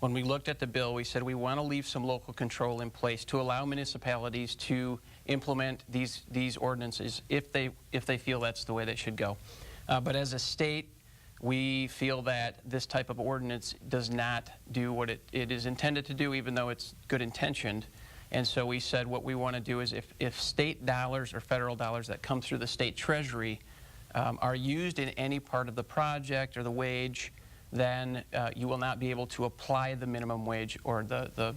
When we looked at the bill, we said we want to leave some local control in place to allow municipalities to implement these ordinances if they feel that's the way they should go. But as a state, we feel that this type of ordinance does not do what it is intended to do, even though it's good intentioned. And so we said what we want to do is if state dollars or federal dollars that come through the state treasury are used in any part of the project or the wage, then you will not be able to apply the minimum wage or the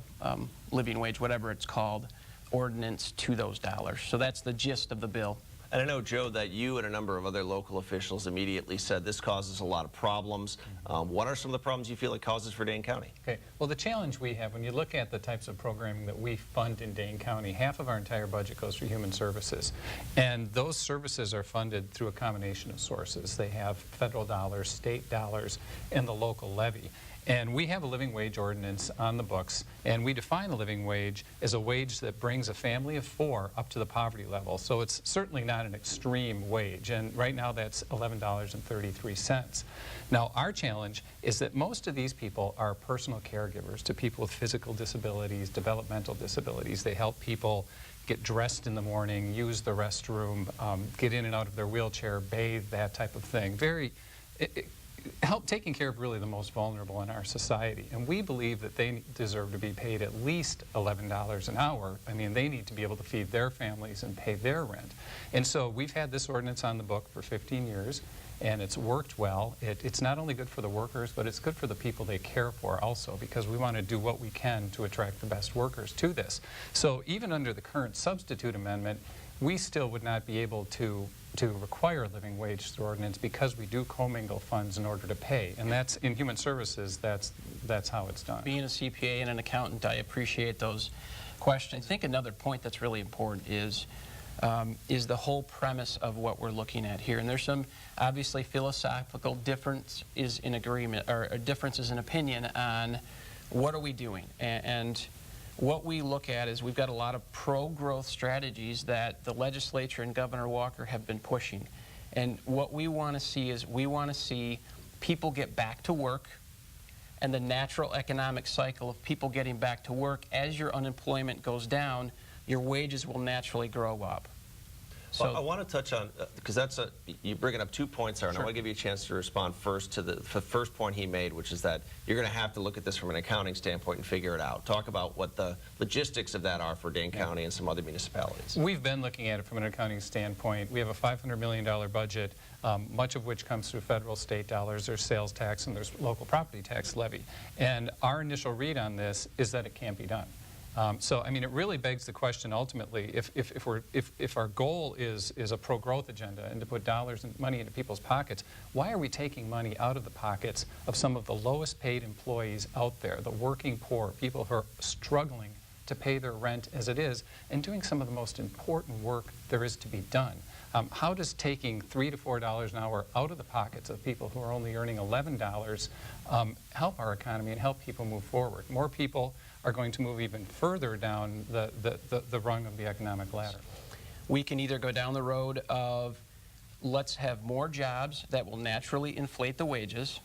living wage, whatever it's called, ordinance to those dollars. So that's the gist of the bill. And I know, Joe, that you and a number of other local officials immediately said this causes a lot of problems. What are some of the problems you feel it causes for Dane County? Okay. Well, the challenge we have, when you look at the types of programming that we fund in Dane County, half of our entire budget goes for human services. And those services are funded through a combination of sources. They have federal dollars, state dollars, and the local levy. And we have a living wage ordinance on the books, and we define the living wage as a wage that brings a family of 4 up to the poverty level. So it's certainly not an extreme wage, and right now that's $11.33. Now, our challenge is that most of these people are personal caregivers to people with physical disabilities, developmental disabilities. They help people get dressed in the morning, use the restroom, get in and out of their wheelchair, bathe, that type of thing. Help taking care of really the most vulnerable in our society. And we believe that they deserve to be paid at least $11 an hour. I mean, they need to be able to feed their families and pay their rent. And so we've had this ordinance on the book for 15 years, and it's worked well. It's not only good for the workers, but it's good for the people they care for also, because we want to do what we can to attract the best workers to this. So even under the current substitute amendment, we still would not be able to require a living wage through ordinance because we do commingle funds in order to pay. And that's, in human services, that's how it's done. Being a CPA and an accountant, I appreciate those questions. I think another point that's really important is the whole premise of what we're looking at here. And there's some obviously philosophical differences in agreement, or differences in opinion on what are we doing. And what we look at is we've got a lot of pro-growth strategies that the legislature and Governor Walker have been pushing. And what we want to see is we want to see people get back to work, and the natural economic cycle of people getting back to work. As your unemployment goes down, your wages will naturally grow up. So well, I want to touch on, because you're bringing up 2 points there, and I want to give you a chance to respond first to the first point he made, which is that you're going to have to look at this from an accounting standpoint and figure it out. Talk about what the logistics of that are for Dane County and some other municipalities. We've been looking at it from an accounting standpoint. We have a $500 million budget, much of which comes through federal, state dollars. There's sales tax and there's local property tax levy. And our initial read on this is that it can't be done. So, I mean, it really begs the question ultimately, if our goal is a pro-growth agenda and to put dollars and money into people's pockets, why are we taking money out of the pockets of some of the lowest paid employees out there, the working poor, people who are struggling to pay their rent as it is, and doing some of the most important work there is to be done? How does taking $3 to $4 an hour out of the pockets of people who are only earning $11 help our economy and help people move forward? More people are going to move even further down the rung of the economic ladder. We can either go down the road of let's have more jobs that will naturally inflate the wages,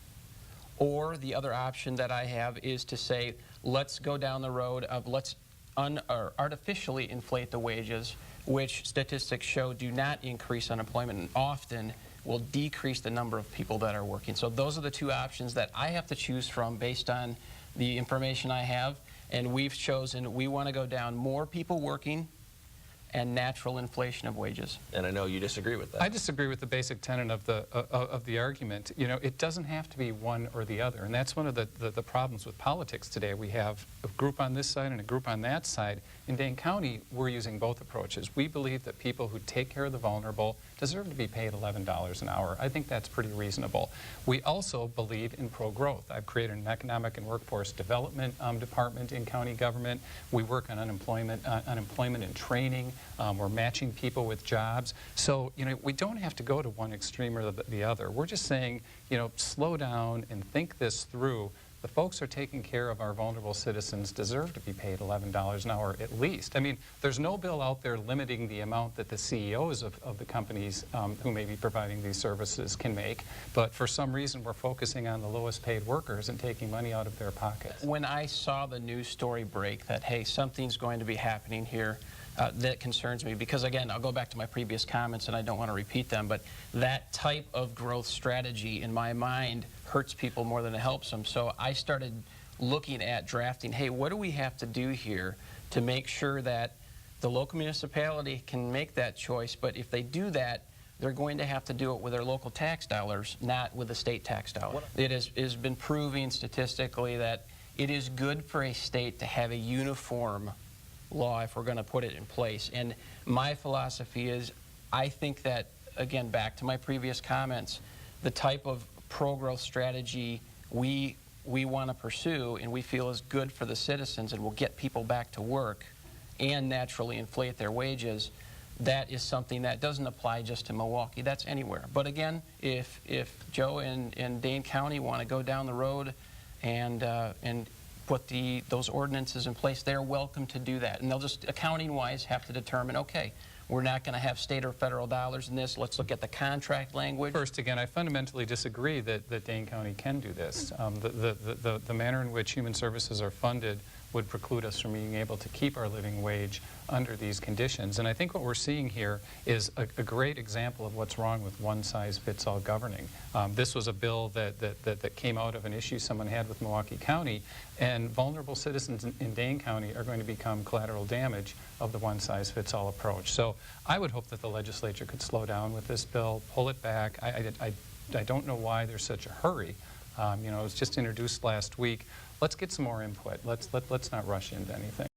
or the other option that I have is to say let's go down the road of let's artificially inflate the wages, which statistics show do not increase unemployment and often will decrease the number of people that are working. So those are the 2 options that I have to choose from based on the information I have. And we've chosen, we want to go down more people working and natural inflation of wages. And I know you disagree with that. I disagree with the basic tenet of the argument. You know, it doesn't have to be one or the other, and that's one of the problems with politics today. We have a group on this side and a group on that side. In Dane County, we're using both approaches. We believe that people who take care of the vulnerable deserve to be paid $11 an hour. I think that's pretty reasonable. We also believe in pro-growth. I've created an economic and workforce development department in county government. We work on unemployment and training. We're matching people with jobs. So, you know, we don't have to go to one extreme or the other. We're just saying, you know, slow down and think this through the folks who are taking care of our vulnerable citizens deserve to be paid $11 an hour at least. I mean, there's no bill out there limiting the amount that the CEOs of the companies who may be providing these services can make, but for some reason we're focusing on the lowest paid workers and taking money out of their pockets. When I saw the news story break that, hey, something's going to be happening here, that concerns me because, again, I'll go back to my previous comments and I don't want to repeat them, but that type of growth strategy in my mind hurts people more than it helps them. So I started looking at drafting, hey, what do we have to do here to make sure that the local municipality can make that choice, but if they do that, they're going to have to do it with their local tax dollars, not with the state tax dollars. It has been proving statistically that it is good for a state to have a uniform law if we're going to put it in place. And my philosophy is, I think that, again, back to my previous comments, the type of pro-growth strategy we want to pursue and we feel is good for the citizens and will get people back to work and naturally inflate their wages, that is something that doesn't apply just to Milwaukee. That's anywhere. But again, if Joe and Dane County want to go down the road and put those ordinances in place, they're welcome to do that. And they'll just, accounting-wise, have to determine, okay, we're not going to have state or federal dollars in this. Let's look at the contract language. First, again, I fundamentally disagree that Dane County can do this. The manner in which human services are funded would preclude us from being able to keep our living wage under these conditions. And I think what we're seeing here is a great example of what's wrong with one-size-fits-all governing. This was a bill that came out of an issue someone had with Milwaukee County, and vulnerable citizens in Dane County are going to become collateral damage of the one-size-fits-all approach. So I would hope that the legislature could slow down with this bill, pull it back. I don't know why there's such a hurry. You know, it was just introduced last week. Let's get some more input. Let's not rush into anything.